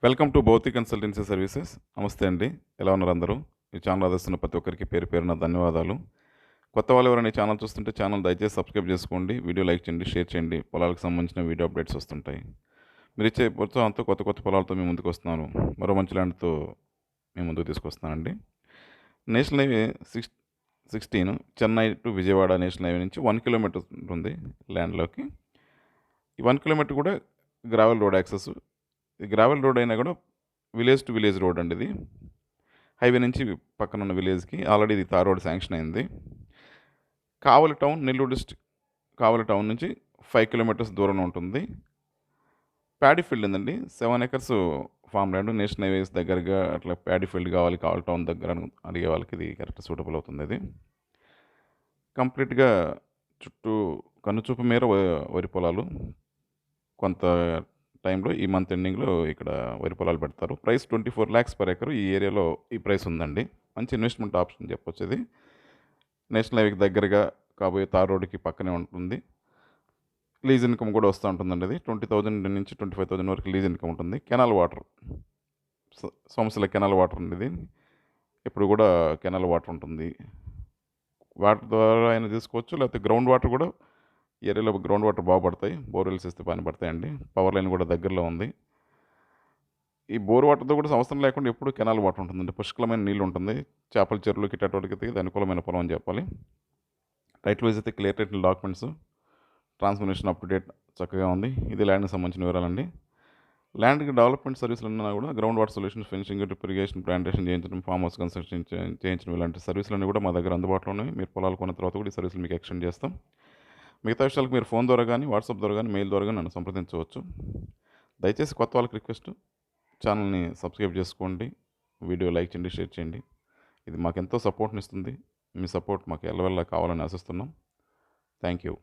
Welcome to Bhautik consultancy services. నమస్తే అండి. ఎలా ఉన్నారు అందరూ? ఈ ఛానల్ ఆదరిస్తున్న ప్రతి ఒక్కరికి పేరు పేరున ధన్యవాదాలు. కొత్త వాళ్ళు ఎవరైనా ఈ ఛానల్ చూస్తుంటే ఛానల్ దయచేసి సబ్స్క్రైబ్ చేసుకోండి. వీడియో లైక్ చేయండి, షేర్ చేయండి. పొలాలకు సంబంధించిన వీడియో అప్డేట్స్ వస్తుంటాయి. మీరు ఇచ్చే ప్రోత్సాహంతో కొత్త కొత్త పొలాలతో మీ ముందుకు వస్తున్నాను. మరో మంచి ల్యాండ్తో మీ ముందుకు తీసుకొస్తానండి. National highway 16 Chennai to Vijayawada national highway నుంచి 1 కిలోమీటర్ ఉంటుంది ల్యాండ్లోకి. ఈ 1 కిలోమీటర్ కూడా గ్రావెల్ రోడ్ యాక్సెస్. ఈ గ్రావెల్ రోడ్ అయినా కూడా విలేజ్ టు విలేజ్ రోడ్ అండి ఇది. హైవే నుంచి పక్కన ఉన్న విలేజ్కి ఆల్రెడీ ఇది తార్ రోడ్ శాంక్షన్ అయింది. కావలి టౌన్, నెల్లూరు డిస్ట్రిక్ట్ కావలి టౌన్ నుంచి 5 కిలోమీటర్స్ దూరంలో ఉంటుంది. ప్యాడీ ఫీల్డ్ ఉందండి. 7 acres farm land. National highways దగ్గరగా అట్లా ప్యాడీ ఫీల్డ్ కావాలి, కావలి టౌన్ దగ్గర అడిగే వాళ్ళకి ఇది కరెక్ట్ సూటబుల్ అవుతుంది. ఇది కంప్లీట్గా చుట్టూ కన్నుచూపు మేర వరి పొలాలు. కొంత టైంలో ఈ మంత్ ఎండింగ్లో ఇక్కడ వరి పొలాలు పెడతారు. ప్రైస్ 24 lakhs per acre ఈ ఏరియాలో ఈ ప్రైస్ ఉందండి. మంచి ఇన్వెస్ట్మెంట్ ఆప్షన్ చెప్పొచ్చు ఇది. నేషనల్ హైవేకి దగ్గరగా కాబోయే తార్ రోడ్డుకి పక్కనే ఉంటుంది. లీజ్ ఇన్కమ్ కూడా వస్తూ ఉంటుందండి. అది 20,000 నుంచి 25,000 వరకు లీజ్ ఇన్కమ్ ఉంటుంది. Canal water, Somasila canal water ఉంది. ఇది ఇప్పుడు కూడా కెనాల్ వాటర్ ఉంటుంది. వాటర్ ద్వారా అయినా తీసుకోవచ్చు, లేకపోతే గ్రౌండ్ వాటర్ కూడా ఏరియాలో గ్రౌండ్ వాటర్ బాగా పడతాయి. బోర్వెల్స్ ఇస్తే పని పడతాయండి. పవర్ లైన్ కూడా దగ్గరలో ఉంది. ఈ బోర్ వాటర్తో కూడా అవసరం లేకుండా ఎప్పుడు కెనాల్ వాటర్ ఉంటుందండి. పుష్కలమైన నీళ్ళు ఉంటుంది. చేపల చెరువులకి ఇటటువంటికి ఇది అనుకూలమైన పొలం అని చెప్పాలి. టైటిల్ వైజ్ అయితే clear title documents, transformation up to date చక్కగా ఉంది. ఇది ల్యాండ్కి సంబంధించిన వివరాలండి. ల్యాండ్కి డెవలప్మెంట్ సర్వీసులు ఉన్నా కూడా ground water solutions, fencing, drip irrigation, plantation చేయించడం, ఫామ్ హౌస్ కన్స్ట్రక్షన్ చేయించడం, ఇలాంటి సర్వీసులన్నీ కూడా మా దగ్గర అందుబాటులో ఉన్నాయి. మీరు పొలాలు కొన్న తర్వాత కూడా ఈ సర్వీసులు మీకు ఎక్స్టెండ్ చేస్తాం. మిగతా విషయాలకు మీరు ఫోన్ ద్వారా కానీ, వాట్సాప్ ద్వారా కానీ, మెయిల్ ద్వారా కానీ నన్ను సంప్రదించవచ్చు. దయచేసి కొత్త వాళ్ళకి రిక్వెస్ట్, ఛానల్ని సబ్స్క్రైబ్ చేసుకోండి, వీడియో లైక్ చేయండి, షేర్ చేయండి. ఇది మాకు ఎంతో సపోర్ట్ని ఇస్తుంది. మీ సపోర్ట్ మాకు ఎల్లవెల్లా కావాలని ఆశిస్తున్నాం. Thank you.